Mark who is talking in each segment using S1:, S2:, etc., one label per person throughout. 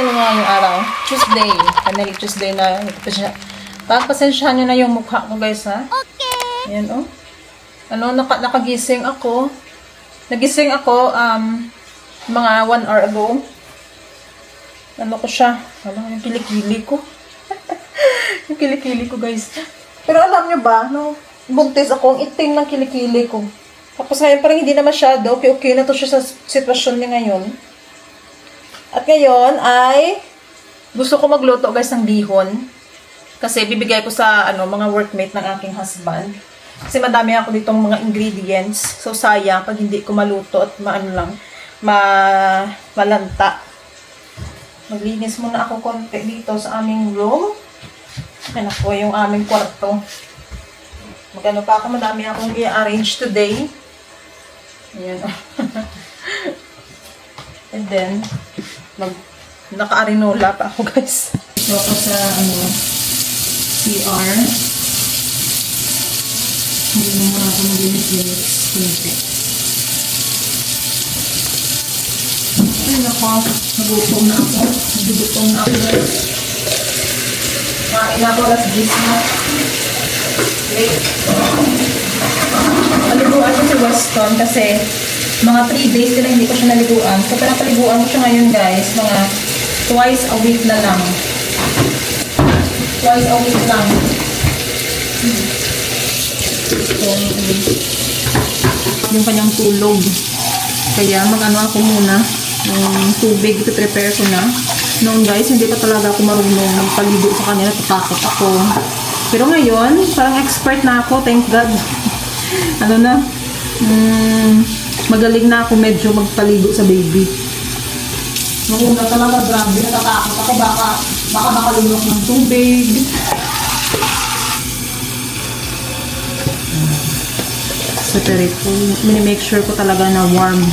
S1: yung mga araw. Tuesday. Finally, Tuesday na. Pagpasensyahan nyo na yung mukha ko, guys, ha? Okay. Ayan, oh. Ano, nakagising ako. Nagising ako, mga 1 hour ago. Ano ko siya? Alam, yung kilikili ko. Yung kilikili ko, guys. Pero alam nyo ba, no? Buntis ako, ang itim ng kilikili ko. Tapos ngayon, parang hindi na masyado. Okay na to siya sa sitwasyon niya ngayon. At ngayon ay gusto ko magluto, guys, ng bihon. Kasi bibigay ko sa mga workmate ng aking husband. Kasi madami ako ditong mga ingredients. So sayang pag hindi ko maluto at malanta. Maglinis muna ako konti dito sa aming room. Ayan ako yung aming kwarto. Magano pa ako, madami akong i-arrange today. Ayan. And then, naka-arinola pa ako, guys. Ito ako sa, CR. Hindi mo muna ako mag-linis. Kunti. Ay, nako. Nagutom na ako. Nagutom na ako, guys. Kain ako alas 10 na. Late. Paliguan ko si Weston kasi mga 3 days din hindi ko siya naliguan. So, pinapaliguan ko siya ngayon, guys. Mga twice a week na lang. Twice a week lang. So, yung kanyang tulog. Kaya mag-ano ako muna. Yung tubig, ito-prepare ko na. Noon, guys, hindi pa talaga ako marunong magpaligo sa kanila. Tatakot ako. Pero ngayon, parang expert na ako. Thank God. Magaling na ako medyo magpaligo sa baby. Noong una talaga, grabe, natatakot ako. Baka makalunok ng tubig. Separate ko. Minimake sure ko talaga na warm.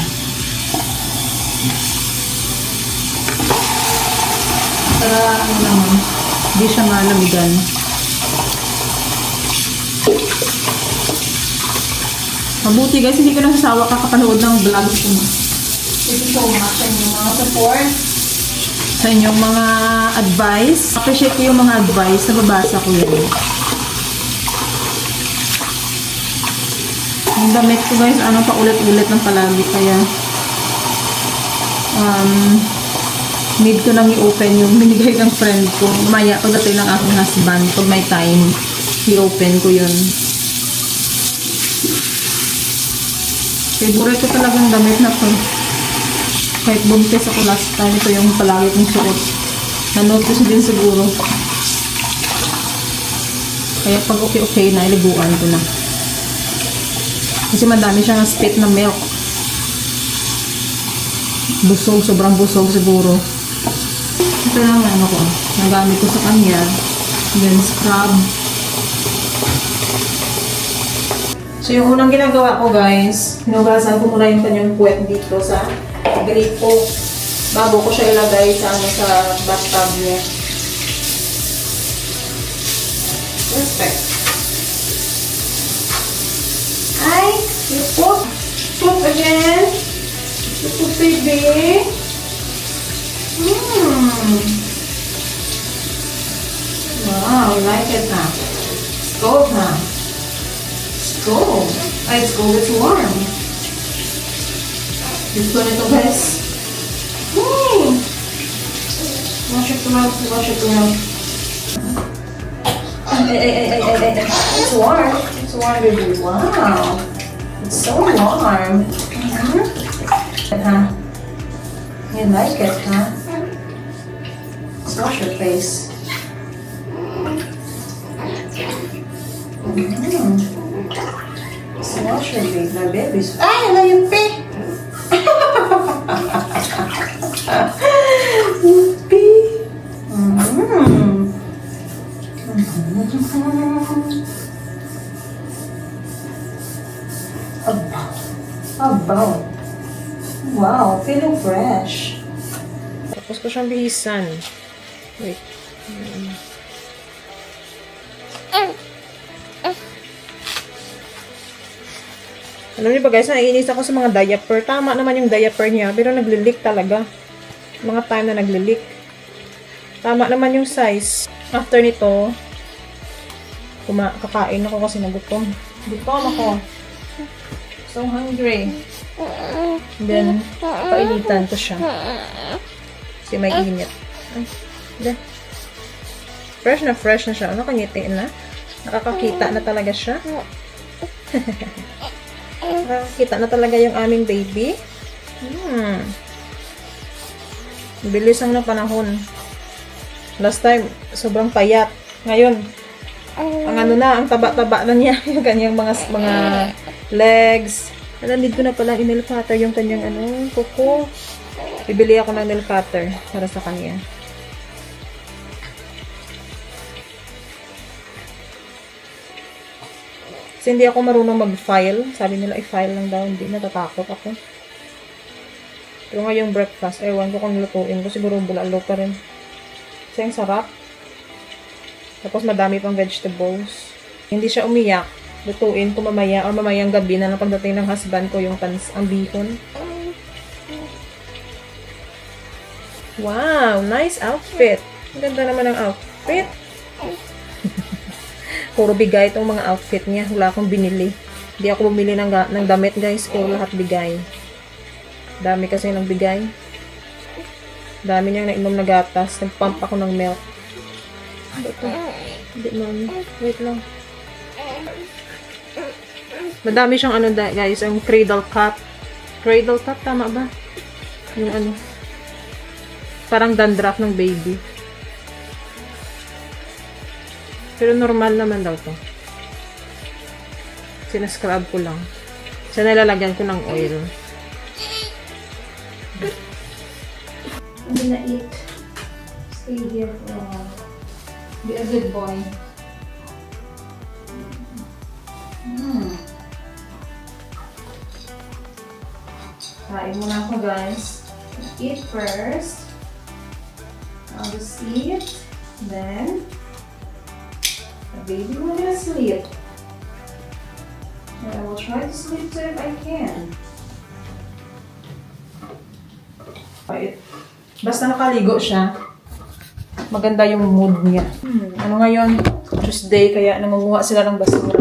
S1: Para hindi siya malamigan. Mabuti, guys, hindi ko nasasawa kakapanood ng vlogs ko. Thank you so much sa inyong mga support, sa inyong mga advice. Appreciate ko yung mga advice, nababasa ko yun. Yung damit ko, guys, paulit-ulit ng palagi, kaya need ko nang i-open yung binigay ng friend ko. Maya, pagdating ng aking husband, pag may time, i-open ko yun. Favorite ko talagang damit na to. Kahit buntis ako last time, ito yung palagi kong suot. Na-notice din siguro. Kaya pag okay na, iliguan ko na. Kasi madami siyang spit na milk. Busog, sobrang busog siguro. Ito lang ko. Nagamit ko sa kanya. Then scrub. So yung unang ginagawa ko, guys, hinugasan ko muna yung kanyang puwet dito sa gripo. Bago ko siya ilagay sa bathtub niya. Perfect. Ay, you put again. You put, baby. Wow, I like it now. It's cold now. It's cold. It's cold, it's warm. Gusto nito, guys. Wash it out, wash it out. It's warm. It's warm, baby. Wow. It's so warm. Huh? You like it, huh? Let's wash your face. Let's wash your face. My baby's... Ay, ala yung pee! Yung pee! About. Wow, feeling fresh. Tapos ko siyang bihisan. Wait. Alam niyo ba, guys, naiinis ako sa mga diaper. Tama naman yung diaper niya, pero nagli-leak talaga. Mga time na nagli-leak. Tama naman yung size. After nito, kakain ako kasi nagutom. Gutom ako. So hungry. Then, painitan ko siya. Kasi may init. Then, fresh na siya. Nakangiti na. Nakakakita na talaga siya. Nakakakita na talaga yung aming baby. Bilis ang na panahon. Last time, sobrang payat. Ngayon, ang ano na, ang taba-taba na niya. Yung kanyang mga legs. Nandito na pala yung nail cutter, yung kanyang kuko. Bibili ako ng nail cutter para sa kanya. Kasi hindi ako marunong mag-file. Sabi nila, i-file lang daw. Hindi, natatakot ako. Pero ngayong breakfast, ewan ko kung lutuin ko. Siguro bulalo pa rin. Kasi ang sarap. Tapos madami pang vegetables. Hindi siya umiyak. Lutuin ko mamaya or mamayang gabi na lang pagdating ng husband ko yung ang bihon. Wow! Nice outfit! Ang ganda naman ang outfit. Puro bigay itong mga outfit niya. Wala akong binili. Hindi ako bumili ng damit, guys. Puro lahat bigay. Dami kasi ng bigay. Dami niyang nainom na gatas. Nagpump ako ng milk. Ano ito? Hindi, mami. Wait lang. Madami siyang guys. Ang cradle cut. Cradle cut, tama ba? Yung parang dandruff ng baby. Pero normal naman daw to. Sinascrub ko lang. Sa nilalagyan ko ng oil. I'm gonna eat. Stay here for a while. Be a good boy. Kain muna ako, guys. Eat first. I'll just eat. Then, the baby will sleep. And I will try to sleep too if I can. Basta nakaligo siya, maganda yung mood niya. Ano ngayon? Tuesday, kaya nangunguha sila ng basura.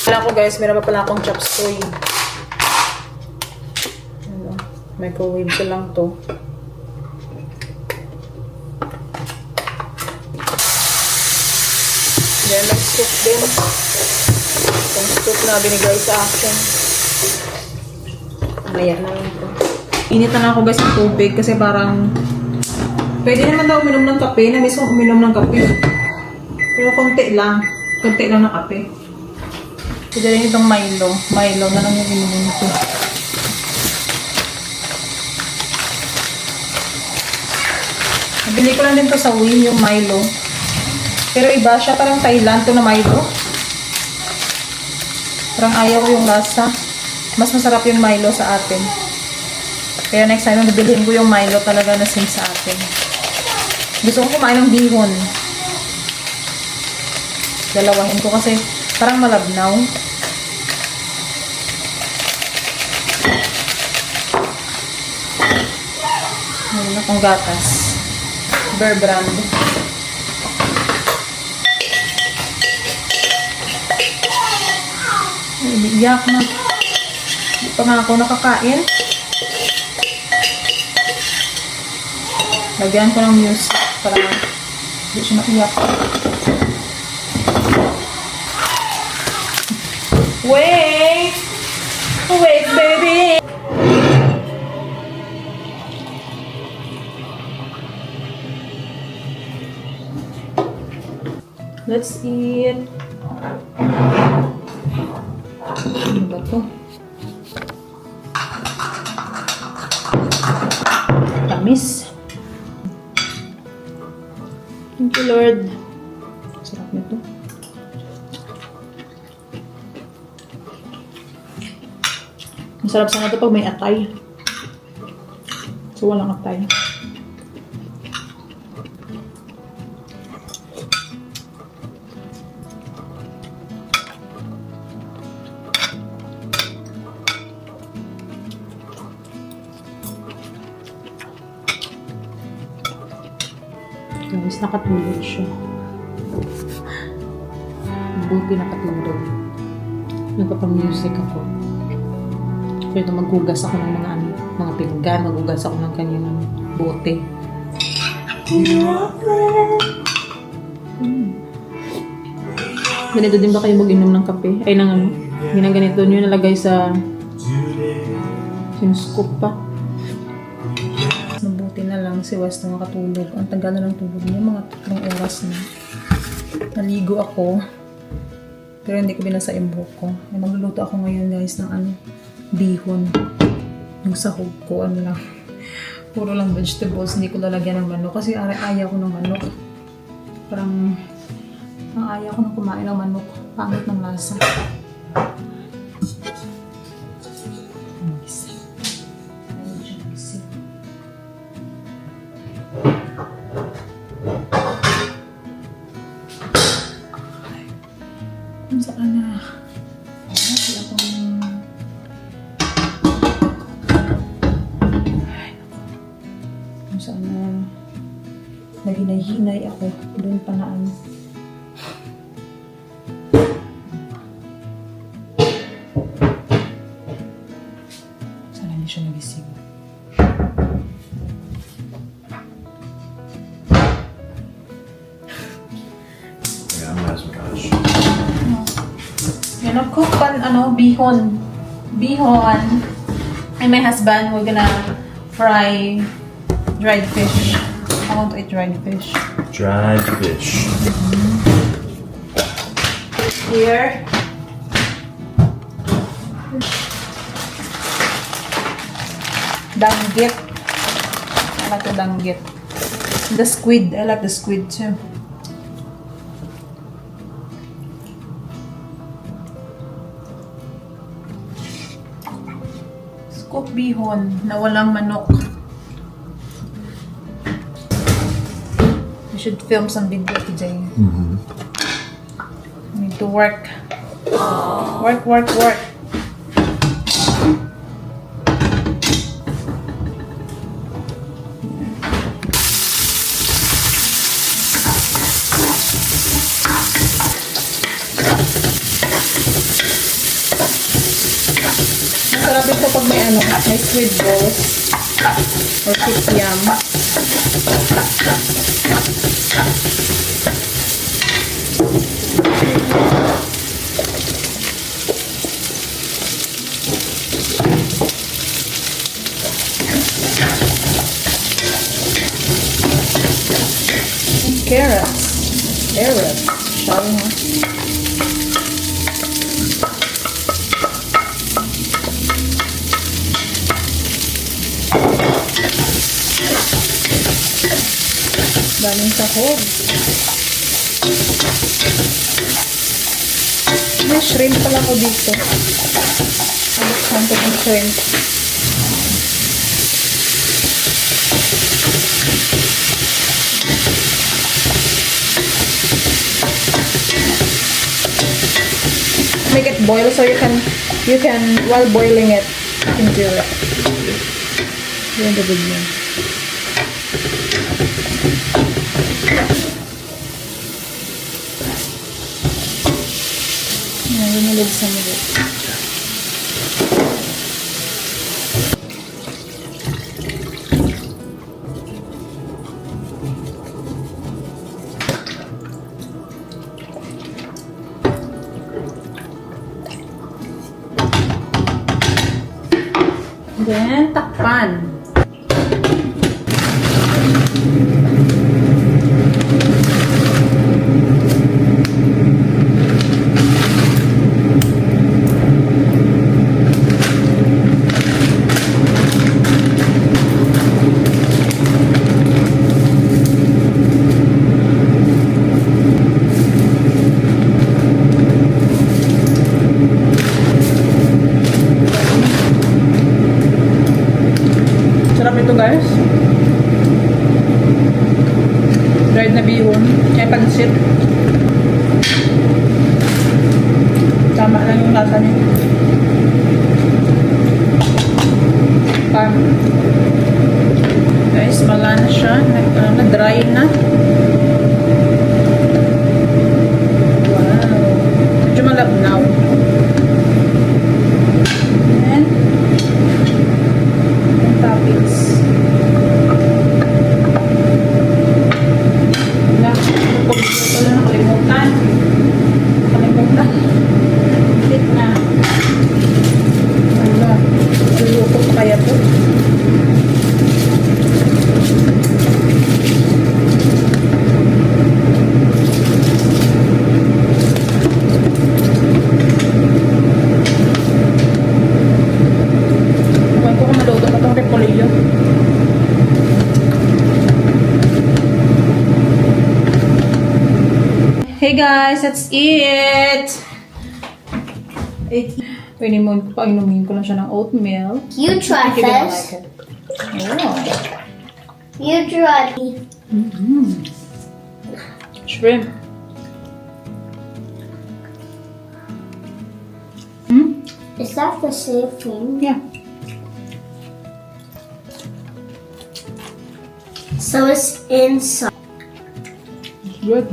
S1: Alam ko, guys, meron pa pala akong chop suey. Microwave ko lang to. Then, nag-scoop din. Itong scoop na binigay sa akin. Maya na lang ito. Init na ako, guys, ng tubig kasi parang pwede naman daw uminom ng kape. Na-miss kong uminom ng kape. Pero konti lang. Konti lang ng kape. Pwede rin itong Milo. Milo na lang yung inumin ko. Nabili ko lang din to sa Win, yung Milo. Pero iba siya, parang Thailand to na Milo. Parang ayaw ko yung lasa. Mas masarap yung Milo sa atin. Kaya next time, nabilhin ko yung Milo talaga na same sa atin. Gusto ko kumain ng bihon. Dalawahin ko kasi parang malabnaw. Meron akong gatas. Bear brand. Iyak na. Hindi pa nga ako nakakain. Lagyan ko ng music para hindi siya maiyak. Wait! Wait, baby! Let's eat. Ano ba ito? Tamis. Thank you, Lord. Sarap nito. Masarap sana ito pag may atay. So, walang atay. Guys, nakatulog siya. Buti nakatulog. Nagpapang-music ako. Kaya maghugas ako ng mga pinggan, maghugas ako ng kanyang bote. Ganito din ba kayo mag-inom ng kape? Ay, ginaganito nyo nalagay sa sinuscoop pa. Mabuti na lang si West na makatulog. Ang tagal na ng tulog niya, mga 3 oras na. Naligo ako. Pero hindi ko binasa yung buhok ko. Ay, magluluto ako ngayon guys ng bihon. Yung sahog ko, lang. Puro lang vegetables. Hindi ko lalagyan ng manok. Kasi ayaw ko ng manok. Parang ayaw ko na kumain ng manok. Pangit ng lasa. Saan na? Kasi akong saan na naghinay-hinay ako doon pa na sana hindi siya nagising. Cook bihon. And my husband, we're gonna fry dried fish. I want to eat dried fish.
S2: Dried fish.
S1: Here. Danggit. I like the danggit. The squid. I like the squid too. Cook bihon na walang manok. We should film some video today. We need to work. Work. Masarap ito pag may squid balls or kikiam. Carrots. Sorry, ha? Daming sahog. May shrimp pala ko dito. Abuksan ko ng shrimp. Make it boil so you can while boiling it, you can do it. Yun the video. Yun sa mga. Then, takpan. Sarap ito guys. Dried na bihon. Kaya pansit. Tama lang yung lasa niya. Guys, wala na siya. Na-dry na. Hey guys, let's eat! Pwede mo, painumin ko lang siya ng oatmeal.
S3: You try
S1: I think you're gonna
S3: first.
S1: like it. Oh.
S3: You try.
S1: Shrimp.
S3: Is that the same thing?
S1: Yeah.
S3: So it's inside.
S1: It's good.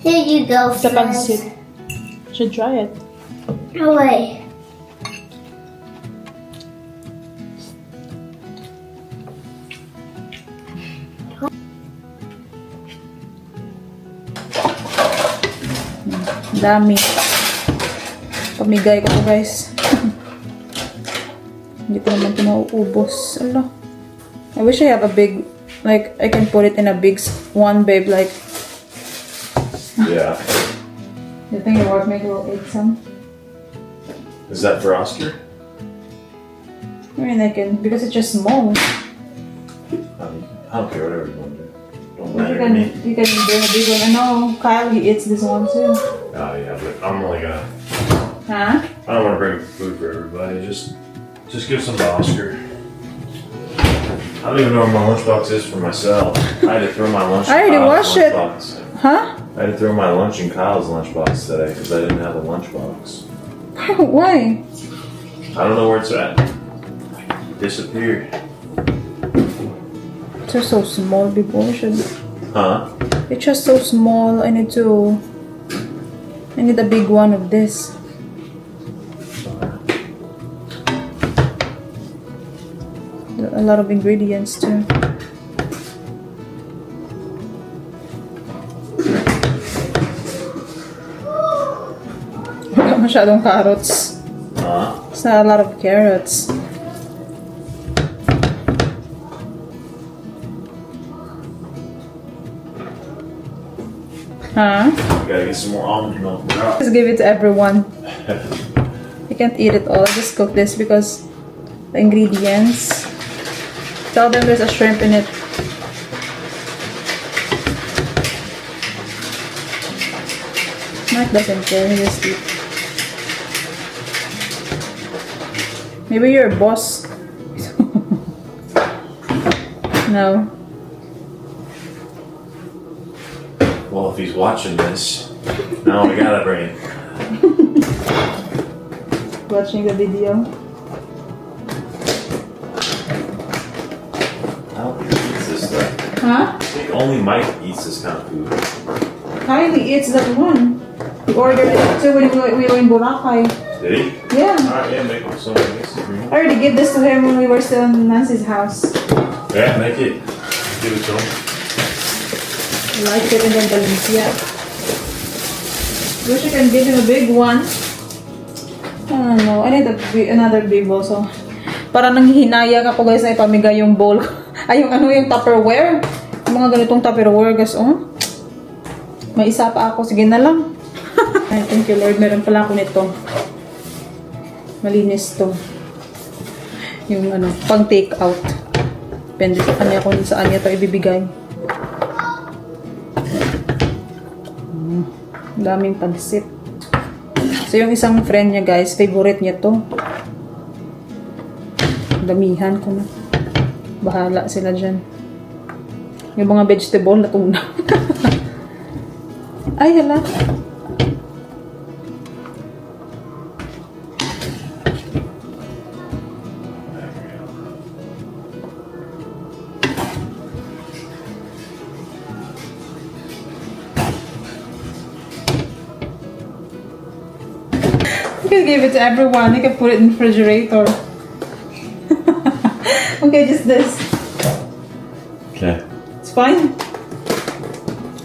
S3: Here you go,
S1: It's a
S3: friends.
S1: pancit. Should try it.
S3: No way.
S1: Dami. Pamigay ko to guys. Hindi ko naman ito mauubos. Ala. I wish I have a big, like, I can put it in a big one, babe, like,
S2: Yeah.
S1: you think your workmate will eat some?
S2: Is that for Oscar?
S1: I mean, I can, because it's just small.
S2: I don't care, whatever you want to do. Don't
S1: You
S2: matter to
S1: can,
S2: me.
S1: you can bring a big one. I know Kyle, he eats this one too.
S2: Oh, yeah, but I'm only gonna.
S1: Huh?
S2: I don't want to bring food for everybody. Just give some to Oscar. I don't even know where my lunchbox is for myself. I had to throw my lunch.
S1: I already
S2: in Kyle's
S1: washed it.
S2: lunchbox.
S1: Huh?
S2: I had to throw my lunch in Kyle's lunchbox today because I didn't have a lunchbox.
S1: Why?
S2: I don't know where it's at. It disappeared.
S1: It's just so small, people.
S2: Huh?
S1: It's just so small. I need a big one of this. A lot of ingredients too. Wala masyadong carrots.
S2: Huh?
S1: It's not a lot of carrots. Huh?
S2: Gotta get some more almond milk.
S1: Just give it to everyone. You can't eat it all. I just cook this because the ingredients. Tell them there's a shrimp in it. Mike doesn't care. He just eat. Maybe you're a boss. No.
S2: Well, if he's watching this, now we gotta bring it.
S1: Watching the video.
S2: I don't think he eats this stuff.
S1: Huh?
S2: I think only Mike eats this kind of food.
S1: Kylie eats that one. We ordered it too when we were in Boracay.
S2: Did he?
S1: Yeah.
S2: Alright, yeah, make some mix it for me.
S1: I already gave this to him when we were still in Nancy's house.
S2: Yeah, make it. Give it to him.
S1: I like it and then Valencia. Wish I can give him a big one. I don't know. I need another big bowl. So, parang nanghihinaya ka po guys na ipamigay yung bowl. Ay, yung Tupperware. Yung mga ganitong Tupperware guys. Oh. May isa pa ako. Sige na lang. Ay, thank you Lord. Meron pala ako nito. Malinis to. Yung pang take out. Depende sa kanya kung saan niya to ibibigay. Daming pansit. So yung isang friend niya guys, favorite niya to. Damihan ko na. Bahala sila dyan. Yung mga vegetable na tuna. Ay, hala. You can give it to everyone. You can put it in the refrigerator. Okay, just this.
S2: Okay.
S1: It's fine.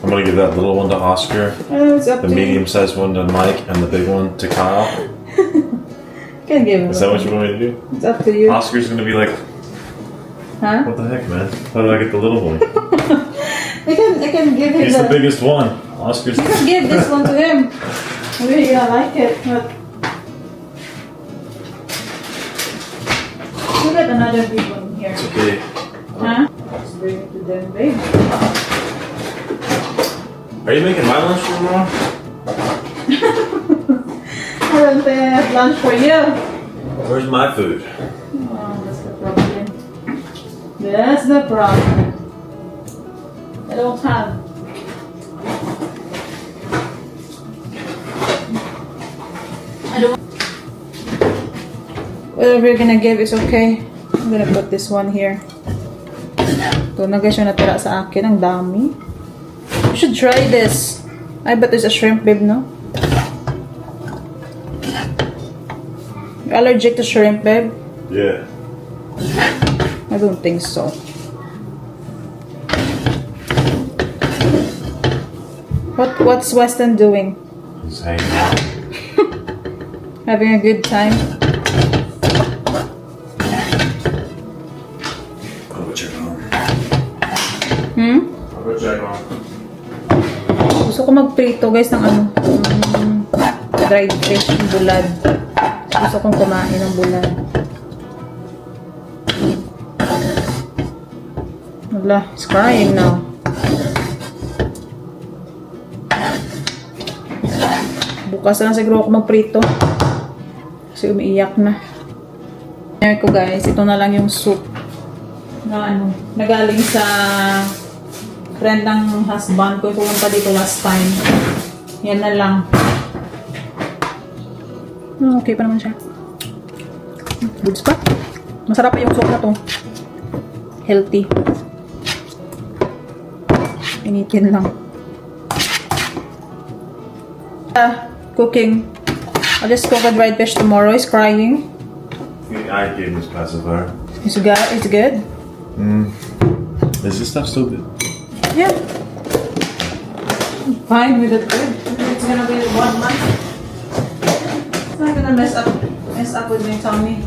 S2: I'm gonna give that little one to Oscar,
S1: It's up
S2: the
S1: to you.
S2: medium-sized one to Mike, and the big one to Kyle.
S1: You can give it.
S2: Is that what you want me to do?
S1: It's up to you.
S2: Oscar's gonna be like,
S1: Huh?
S2: what the heck, man? How did I get the little one?
S1: I can give him
S2: He's the biggest one. Oscar's.
S1: You can give this one to him. Maybe you don't like it, but you get another big one here.
S2: Okay.
S1: Huh? Let's bring it to them, babe.
S2: Are you making my lunch for tomorrow?
S1: I don't have lunch for you.
S2: Where's my food?
S1: Oh, that's the problem. That's the problem. I don't have. I don't. Whatever you're gonna give is okay. I'm gonna put this one here. Ito na guys yung natira sa akin. Ang dami. You should try this. I bet there's a shrimp, babe, no? You're allergic to shrimp, babe?
S2: Yeah.
S1: I don't think so. What's Weston doing?
S2: He's hanging out.
S1: Having a good time?
S2: I'll go check on him. I'll go check on him.
S1: Gusto ko magprito guys ng ano, dried fish, yung bulad. Gusto kong kumain ng bulad. Wala, it's crying now. Bukas na lang siguro ako magprito. Kasi umiiyak na. Ngayon ko guys, ito na lang yung soup na ano, nagaling sa friend ng husband ko. Pumunta dito last time. Yan na lang. Okay pa naman siya. Goods pa. Masarap pa yung soup na to. Healthy. Initin lang. Cooking. I'll just cook a dried fish tomorrow. He's crying.
S2: I gave him his pacifier.
S1: It's good?
S2: Is this stuff still good?
S1: Yeah. I'm fine with it. It's gonna be 1 month. It's not gonna mess up with my tummy.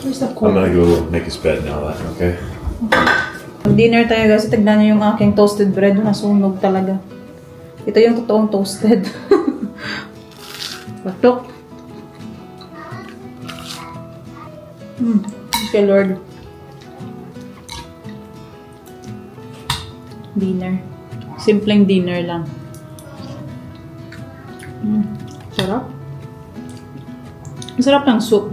S1: Where's the
S2: I'm
S1: cold?
S2: gonna go make his bed now, okay?
S1: Dinner tayo guys. Tignan niyo yung aking toasted bread. Nasunog talaga. Ito yung totoong toasted. Patok. Okay, Lord. Dinner. Simpleng dinner lang. Sarap. Ang sarap ng soup.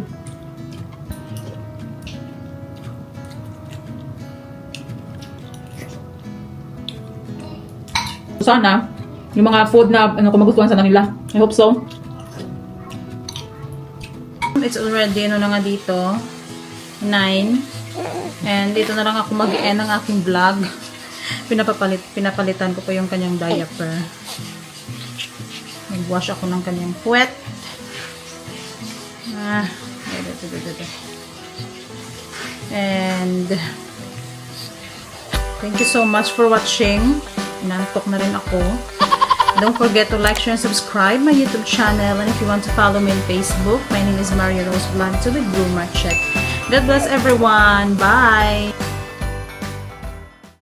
S1: Sana, yung mga food na kung magustuhan sana nila. I hope so. It's already, na nga dito, 9. And dito na lang ako mag-end ng aking vlog. Pinapalitan ko pa yung kanyang diaper. Nag-wash ako ng kanyang puwet. And thank you so much for watching. Inantok na rin ako. Don't forget to like, share, and subscribe my YouTube channel. And if you want to follow me on Facebook, my name is Maria Rose Blanto with Blue Marchet. God bless everyone. Bye!